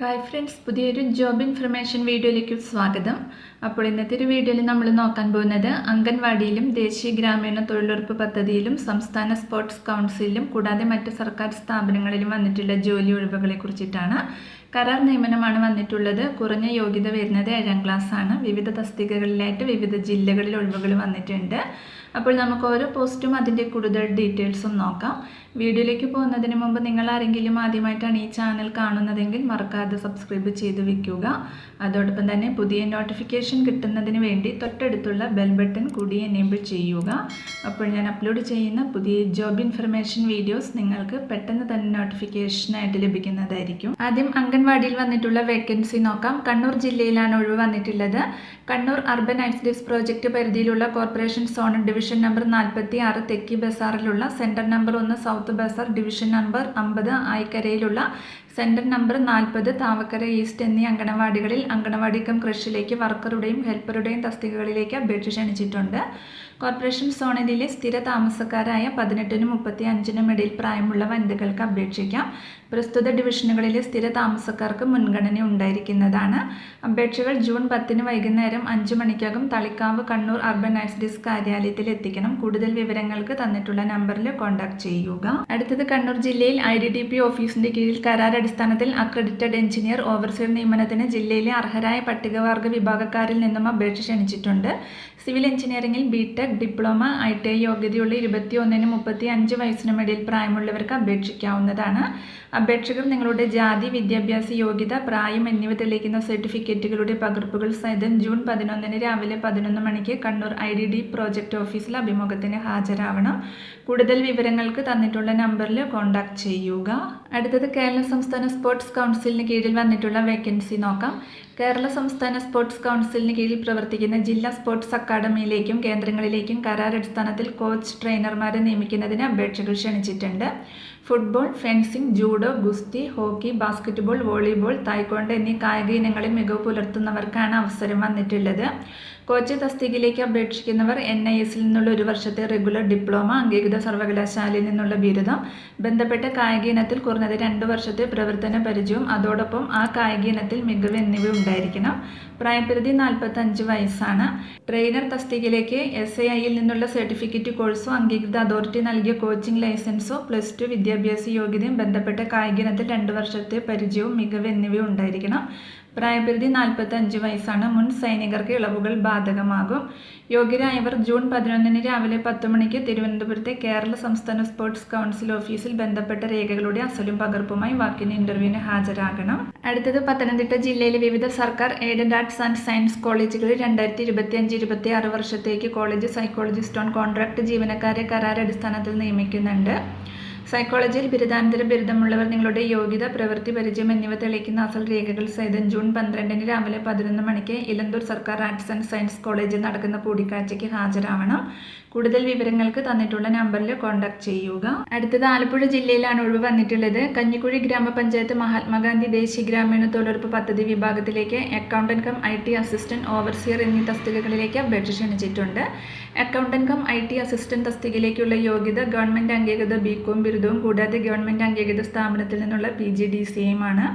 Hi friends, പുതിയൊരു job information വീഡിയോയിലേക്ക് സ്വാഗതം. അപ്പോൾ ഇന്നത്തെ ഒരു വീഡിയോയിൽ നമ്മൾ നോക്കാൻ പോകുന്നത് അംഗൻവാടിയിലും ദേശീയ ഗ്രാമീണ തൊഴിലുറപ്പ് പദ്ധതിയിലും സംസ്ഥാന സ്പോർട്സ് കൗൺസിലിലും കൂടാതെ മറ്റ് സർക്കാർ സ്ഥാപനങ്ങളിലും വന്നിട്ടുള്ള ജോലി ഒഴിവുകളെ കുറിച്ചിട്ടാണ്. കരാർ നിയമനമാണ് വന്നിട്ടുള്ളത്. കുറഞ്ഞ യോഗ്യത വരുന്നത് 7ാം ക്ലാസ് ആണ്. വിവിധ തസ്തികകളിലായിട്ട് വിവിധ ജില്ലകളിൽ ഒഴിവുകൾ വന്നിട്ടുണ്ട്. അപ്പോൾ നമുക്ക് ഓരോ പോസ്റ്റും അതിൻ്റെ കൂടുതൽ ഡീറ്റെയിൽസും നോക്കാം. വീഡിയോയിലേക്ക് പോകുന്നതിന് മുമ്പ് നിങ്ങൾ ആരെങ്കിലും ആദ്യമായിട്ടാണ് ഈ ചാനൽ കാണുന്നതെങ്കിൽ മറക്കാതെ സബ്സ്ക്രൈബ് ചെയ്ത് വെക്കുക. അതോടൊപ്പം തന്നെ പുതിയ നോട്ടിഫിക്കേഷൻ കിട്ടുന്നതിന് വേണ്ടി തൊട്ടടുത്തുള്ള ബെൽ ബട്ടൺ കൂടി എനേബിൾ ചെയ്യുക. അപ്പോൾ ഞാൻ അപ്ലോഡ് ചെയ്യുന്ന പുതിയ ജോബ് ഇൻഫർമേഷൻ വീഡിയോസ് നിങ്ങൾക്ക് പെട്ടെന്ന് തന്നെ നോട്ടിഫിക്കേഷനായിട്ട് ലഭിക്കുന്നതായിരിക്കും. ആദ്യം അംഗൻവാടിയിൽ വന്നിട്ടുള്ള വേക്കൻസി നോക്കാം. കണ്ണൂർ ജില്ലയിലാണ് ഒഴിവ് വന്നിട്ടുള്ളത്. കണ്ണൂർ അർബൻ ഐസിഡിഎസ് പ്രോജക്റ്റ് പരിധിയിലുള്ള കോർപ്പറേഷൻ സോൺ ഡിവിഷൻ നമ്പർ 46 തെക്കി ബസാറിലുള്ള centre number 1 South Bazaar division number 50 ആയിക്കരയിലുള്ള സെൻറ്റർ നമ്പർ 40 താവക്കര ഈസ്റ്റ് എന്നീ അങ്കണവാടികളിൽ അങ്കണവാടി കം കൃഷിയിലേക്ക് വർക്കറുടെയും ഹെൽപ്പറുടെയും തസ്തികകളിലേക്ക് അപേക്ഷ ക്ഷണിച്ചിട്ടുണ്ട്. കോർപ്പറേഷൻ സോണിലെ സ്ഥിര താമസക്കാരായ 18-നും 35-നും ഇടയിൽ പ്രായമുള്ള വനിതകൾക്ക് അപേക്ഷിക്കാം. പ്രസ്തുത ഡിവിഷനുകളിലെ സ്ഥിര താമസക്കാർക്ക് മുൻഗണന ഉണ്ടായിരിക്കുന്നതാണ്. അപേക്ഷകൾ ജൂൺ 10 വൈകുന്നേരം 5 മണിക്കകം തളിക്കാവ് കണ്ണൂർ അർബൻ ഐസിഡിഎസ് കാര്യാലയത്തിൽ എത്തിക്കണം. കൂടുതൽ വിവരങ്ങൾക്ക് തന്നിട്ടുള്ള നമ്പറിൽ കോൺടാക്ട് ചെയ്യുക. അടുത്തത് കണ്ണൂർ ജില്ലയിൽ IDDP ഓഫീസിന്റെ കീഴിൽ കരാർ അടിസ്ഥാനത്തിൽ അക്രഡിറ്റഡ് എഞ്ചിനീയർ ഓവർസിയർ നിയമനത്തിന് ജില്ലയിലെ അർഹരായ പട്ടികവർഗ വിഭാഗക്കാരിൽ നിന്നും അപേക്ഷ ക്ഷണിച്ചിട്ടുണ്ട്. സിവിൽ എഞ്ചിനീയറിംഗിൽ BTech, ഡിപ്ലോമ, ITI യോഗ്യതയുള്ള 21-നും 35 വയസ്സിനും ഇടയിൽ പ്രായമുള്ളവർക്ക് അപേക്ഷിക്കാവുന്നതാണ്. അപേക്ഷകർ നിങ്ങളുടെ ജാതി, വിദ്യാഭ്യാസ യോഗ്യത, പ്രായം എന്നിവ തെളിയിക്കുന്ന സർട്ടിഫിക്കറ്റുകളുടെ പകർപ്പുകൾ സഹിതം ജൂൺ 11 രാവിലെ 11 മണിക്ക് കണ്ണൂർ IDD പ്രോജക്റ്റ് ഓഫീസിൽ അഭിമുഖത്തിന് ഹാജരാവണം. കൂടുതൽ വിവരങ്ങൾക്ക് തന്നിട്ടുള്ള നമ്പറിൽ കോൺടാക്ട് ചെയ്യുക. അടുത്തത് കേരള സംസ്ഥാന സ്പോർട്സ് കൗൺസിലിന് കീഴിൽ വന്നിട്ടുള്ള വേക്കൻസി നോക്കാം. കേരള സംസ്ഥാന സ്പോർട്സ് കൗൺസിലിന് കീഴിൽ പ്രവർത്തിക്കുന്ന ജില്ലാ സ്പോർട്സ് അക്കാദമിയിലേക്കും കേന്ദ്രങ്ങളിലേക്കും കരാർ അടിസ്ഥാനത്തിൽ കോച്ച് ട്രെയിനർമാരെ നിയമിക്കുന്നതിന് അപേക്ഷകൾ ക്ഷണിച്ചിട്ടുണ്ട്. ഫുട്ബോൾ, ഫെൻസിംഗ്, ജൂഡോ, ഗുസ്തി, ഹോക്കി, ബാസ്കറ്റ്ബോൾ, വോളിബോൾ, തായ്ക്വോണ്ടോ എന്നീ കായിക ഇനങ്ങളിൽ മികവ് പുലർത്തുന്നവർക്കാണ് അവസരം വന്നിട്ടുള്ളത്. കോച്ച് തസ്തികയിലേക്ക് അപേക്ഷിക്കുന്നവർ NISൽ നിന്നുള്ള 1 വർഷത്തെ റെഗുലർ ഡിപ്ലോമ, അംഗീകൃത സർവകലാശാലയിൽ നിന്നുള്ള ബിരുദം, ബന്ധപ്പെട്ട കായിക ഇനത്തിൽ കുറഞ്ഞത് 2 വർഷത്തെ പ്രവർത്തന പരിചയവും അതോടൊപ്പം ആ കായിക ഇനത്തിൽ മികവ് എന്നിവ ഉണ്ടായിരിക്കണം. പ്രായപരിധി 45 വയസ്സാണ്. ട്രെയിനർ തസ്തികയിലേക്ക് SAIയിൽ നിന്നുള്ള സർട്ടിഫിക്കറ്റ് കോഴ്സോ അംഗീകൃത അതോറിറ്റി നൽകിയ കോച്ചിംഗ് ലൈസൻസോ +2 വിദ്യാഭ്യാസ യോഗ്യതയും ബന്ധപ്പെട്ട കായിക ഇനത്തിൽ 2 വർഷത്തെ പരിചയവും മികവ് എന്നിവ ഉണ്ടായിരിക്കണം. പ്രായപരിധി 45 വയസ്സാണ്. മുൻ സൈനികർക്ക് ഇളവുകൾ ബാധകമാകും. യോഗ്യരായവർ ജൂൺ 11 രാവിലെ 10 മണിക്ക് തിരുവനന്തപുരത്തെ കേരള സംസ്ഥാന സ്പോർട്സ് കൗൺസിൽ ഓഫീസിൽ ബന്ധപ്പെട്ട രേഖകളുടെ അസലും പകർപ്പുമായി വാക്കിന് ഇന്റർവ്യൂവിന് ഹാജരാകണം. അടുത്തത് പത്തനംതിട്ട ജില്ലയിലെ വിവിധ സർക്കാർ എയ്ഡഡ് ആർട്സ് ആൻഡ് സയൻസ് കോളേജുകളിൽ 2025-26 വർഷത്തേക്ക് കോളേജ് സൈക്കോളജിസ്റ്റ് ഓൺ കോൺട്രാക്ട് ജീവനക്കാരെ കരാർ അടിസ്ഥാനത്തിൽ നിയമിക്കുന്നുണ്ട്. സൈക്കോളജിയിൽ ബിരുദാനന്തര ബിരുദമുള്ളവർ നിങ്ങളുടെ യോഗ്യത, പ്രവൃത്തി പരിചയം എന്നിവ തെളിയിക്കുന്ന അസൽ രേഖകൾ സഹിതം ജൂൺ 12 രാവിലെ 11 മണിക്ക് ഇലന്തൂർ സർക്കാർ ആർട്സ് ആൻഡ് സയൻസ് കോളേജിൽ നടക്കുന്ന കൂടിക്കാഴ്ചയ്ക്ക് ഹാജരാവണം. കൂടുതൽ വിവരങ്ങൾക്ക് തന്നിട്ടുള്ള നമ്പറിൽ കോൺടാക്ട് ചെയ്യുക. അടുത്തത് ആലപ്പുഴ ജില്ലയിലാണ് ഒഴിവ് വന്നിട്ടുള്ളത്. കഞ്ഞിക്കുഴി ഗ്രാമപഞ്ചായത്ത് മഹാത്മാഗാന്ധി ദേശീയ ഗ്രാമീണ തൊഴിലുറപ്പ് പദ്ധതി വിഭാഗത്തിലേക്ക് accountant come IT assistant, overseer എന്നീ തസ്തികകളിലേക്ക് അപേക്ഷ ക്ഷണിച്ചിട്ടുണ്ട്. അക്കൗണ്ടന്റ് കം IT അസിസ്റ്റന്റ് തസ്തികയിലേക്കുള്ള യോഗ്യത ഗവൺമെന്റ് അംഗീകൃത BCom ബിരുദവും കൂടാതെ ഗവൺമെന്റ് അംഗീകൃത സ്ഥാപനത്തിൽ നിന്നുള്ള PGDCAയുമാണ്.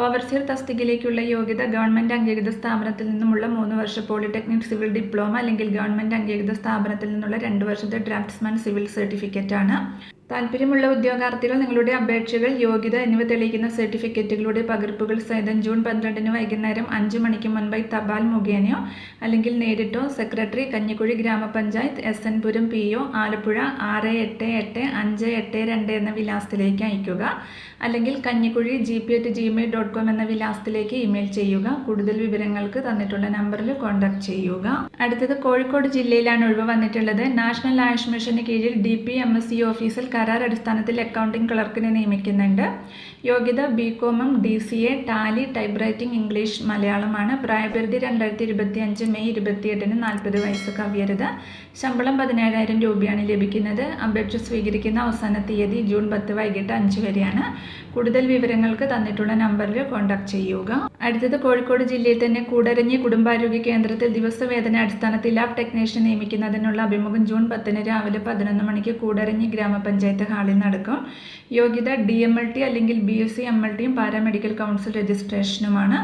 ഓവർസിയർ തസ്തികയിലേക്കുള്ള യോഗ്യത ഗവൺമെന്റ് അംഗീകൃത സ്ഥാപനത്തിൽ നിന്നുമുള്ള 3 വർഷ പോളിടെക്നിക് സിവിൽ ഡിപ്ലോമ അല്ലെങ്കിൽ ഗവൺമെന്റ് അംഗീകൃത സ്ഥാപനത്തിൽ നിന്നുള്ള 2 വർഷത്തെ ഡ്രാഫ്റ്റ്സ്മാൻ സിവിൽ സർട്ടിഫിക്കറ്റാണ്. താല്പര്യമുള്ള ഉദ്യോഗാർത്ഥികൾ നിങ്ങളുടെ അപേക്ഷകൾ, യോഗ്യത എന്നിവ തെളിയിക്കുന്ന സർട്ടിഫിക്കറ്റുകളുടെ പകർപ്പുകൾ സഹിതം ജൂൺ 12 വൈകുന്നേരം 5 മണിക്ക് മുൻപായി തപാൽ മുഖേനയോ അല്ലെങ്കിൽ നേരിട്ടോ സെക്രട്ടറി, കഞ്ഞിക്കുഴി ഗ്രാമപഞ്ചായത്ത്, SN പുരം PO, ആലപ്പുഴ 688582 എന്ന വിലാസത്തിലേക്ക് അയയ്ക്കുക. അല്ലെങ്കിൽ കഞ്ഞിക്കുഴി gp@gmail.com എന്ന വിലാസത്തിലേക്ക് ഇമെയിൽ ചെയ്യുക. കൂടുതൽ വിവരങ്ങൾക്ക് തന്നിട്ടുള്ള നമ്പറിൽ കോൺടാക്ട് ചെയ്യുക. അടുത്തത് കോഴിക്കോട് ജില്ലയിലാണ് ഒഴിവ് വന്നിട്ടുള്ളത്. നാഷണൽ ആയുഷ് മിഷന് കീഴിൽ DPMSC ഓഫീസിൽ കരാർ അടിസ്ഥാനത്തിൽ അക്കൗണ്ടിംഗ് ക്ലർക്കിനെ നിയമിക്കുന്നുണ്ട്. യോഗ്യത BCom, DCA, Tally, type writing, English, മലയാളമാണ്. പ്രായപരിധി 2025 മെയ് 28 40 വയസ്സ് കവിയരുത്. ശമ്പളം 17,000 രൂപയാണ് ലഭിക്കുന്നത്. അപേക്ഷ സ്വീകരിക്കുന്ന അവസാന തീയതി ജൂൺ 10 വൈകിട്ട് 5 വരെയാണ്. കൂടുതൽ വിവരങ്ങൾക്ക് തന്നിട്ടുള്ള നമ്പറിൽ കോൺടാക്ട് ചെയ്യുക. അടുത്തത് കോഴിക്കോട് ജില്ലയിൽ തന്നെ കൂടരഞ്ഞി കുടുംബാരോഗ്യ കേന്ദ്രത്തിൽ ദിവസവേതന അടിസ്ഥാനത്തിൽ ലാബ് ടെക്നീഷ്യൻ നിയമിക്കുന്നതിനുള്ള അഭിമുഖം ജൂൺ 10 രാവിലെ 11 മണിക്ക് കൂടരഞ്ഞി ഗ്രാമപഞ്ചായത്ത് പഞ്ചായത്ത് ഹാളിൽ നടക്കും. യോഗ്യത DMLT അല്ലെങ്കിൽ BSc MLTയും പാരാമെഡിക്കൽ കൗൺസിൽ രജിസ്ട്രേഷനുമാണ്.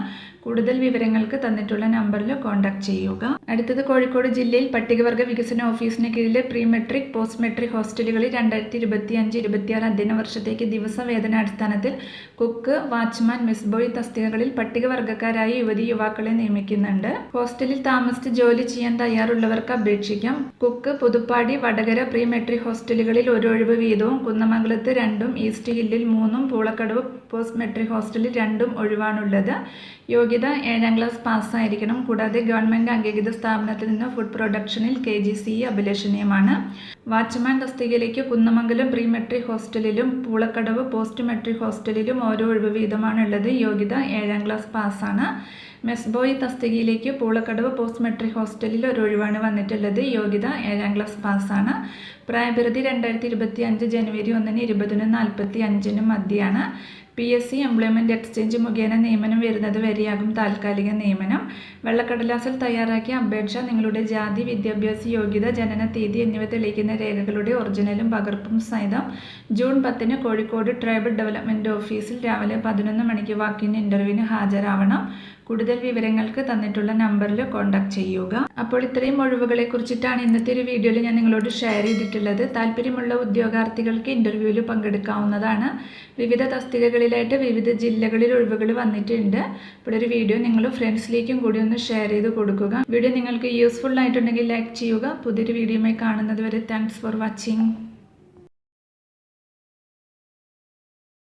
കൂടുതൽ വിവരങ്ങൾക്ക് തന്നിട്ടുള്ള നമ്പറിൽ കോൺടാക്ട് ചെയ്യുക. അടുത്തത് കോഴിക്കോട് ജില്ലയിൽ പട്ടികവർഗ വികസന ഓഫീസിന് കീഴിലെ പ്രീ മെട്രിക് പോസ്റ്റ് മെട്രിക് ഹോസ്റ്റലുകളിൽ 2025-26 അധ്യയന വർഷത്തേക്ക് ദിവസവേതനാടിസ്ഥാനത്തിൽ കുക്ക്, വാച്ച്മാൻ, മിസ് ബോയ് തസ്തികകളിൽ പട്ടികവർഗക്കാരായ യുവതി-യുവാക്കളെ നിയമിക്കുന്നുണ്ട്. ഹോസ്റ്റലിൽ താമസിച്ച് ജോലി ചെയ്യാൻ തയ്യാറുള്ളവർക്ക് അപേക്ഷിക്കാം. Cook, Puthuppadi, Vadakara pre matric ഹോസ്റ്റലുകളിൽ 1 ഒഴിവ് വീതവും, കുന്നമംഗലത്ത് 2ഉം, ഈസ്റ്റ് ഹില്ലിൽ 3ഉം, പൂളക്കടവ് പോസ്റ്റ് മെട്രിക് ഹോസ്റ്റലിൽ 2ഉം ഒഴിവാണുള്ളത്. യോഗ്യത 7ാം ക്ലാസ് പാസ്സായിരിക്കണം. കൂടാതെ ഗവൺമെൻറ് അംഗീകൃത സ്ഥാപനത്തിൽ നിന്ന് ഫുഡ് പ്രൊഡക്ഷനിൽ KGCE അഭിലഷണീയമാണ്. വാച്ച്മാൻ തസ്തികയിലേക്ക് കുന്നമംഗലം പ്രീ മെട്രിക് ഹോസ്റ്റലിലും പൂളക്കടവ് പോസ്റ്റ് മെട്രിക് ഹോസ്റ്റലിലും 1 ഒഴിവ് വീതമാണുള്ളത്. യോഗ്യത 7ാം ക്ലാസ് പാസ്സാണ്. മെസ് ബോയ് തസ്തികയിലേക്ക് പൂളക്കടവ് പോസ്റ്റ് മെട്രിക് ഹോസ്റ്റലിൽ 1 ഒഴിവാണ് വന്നിട്ടുള്ളത്. യോഗ്യത 7ാം ക്ലാസ് പാസ്സാണ്. പ്രായപരിധി 2025 ജനുവരി 1-ന് 20-നും 45-നും മധ്യയാണ്. PSC എംപ്ലോയ്മെൻറ്റ് എക്സ്ചേഞ്ച് മുഖേന നിയമനം വരുന്നത് വരെയാകും താൽക്കാലിക നിയമനം. വെള്ളക്കടലാസിൽ തയ്യാറാക്കിയ അപേക്ഷ നിങ്ങളുടെ ജാതി, വിദ്യാഭ്യാസ യോഗ്യത, ജനന തീയതി എന്നിവ തെളിയിക്കുന്ന രേഖകളുടെ ഒറിജിനലും പകർപ്പും സഹിതം ജൂൺ 10-ന് കോഴിക്കോട് ട്രൈബൽ ഡെവലപ്മെൻറ്റ് ഓഫീസിൽ രാവിലെ 11 മണിക്ക് വാക്കിൻ ഇൻ്റർവ്യൂവിന് ഹാജരാവണം. കൂടുതൽ വിവരങ്ങൾക്ക് തന്നിട്ടുള്ള നമ്പറിൽ കോൺടാക്ട് ചെയ്യുക. അപ്പോൾ ഇത്രയും ഒഴിവുകളെ കുറിച്ചിട്ടാണ് ഇന്നത്തെ ഒരു വീഡിയോയിൽ ഞാൻ നിങ്ങളോട് ഷെയർ ചെയ്തിട്ടുള്ളത്. താല്പര്യമുള്ള ഉദ്യോഗാർത്ഥികൾക്ക് ഇൻ്റർവ്യൂവിൽ പങ്കെടുക്കാവുന്നതാണ്. വിവിധ തസ്തികകളിലായിട്ട് വിവിധ ജില്ലകളിൽ ഒഴിവുകൾ വന്നിട്ടുണ്ട്. അപ്പോൾ ഒരു വീഡിയോ നിങ്ങൾ ഫ്രണ്ട്സിലേക്കും കൂടി ഒന്ന് ഷെയർ ചെയ്ത് കൊടുക്കുക. വീഡിയോ നിങ്ങൾക്ക് യൂസ്ഫുൾ ആയിട്ടുണ്ടെങ്കിൽ ലൈക്ക് ചെയ്യുക. പുതിയൊരു വീഡിയോയുമായി കാണുന്നത് വരെ താങ്ക്സ് ഫോർ വാച്ചിങ്.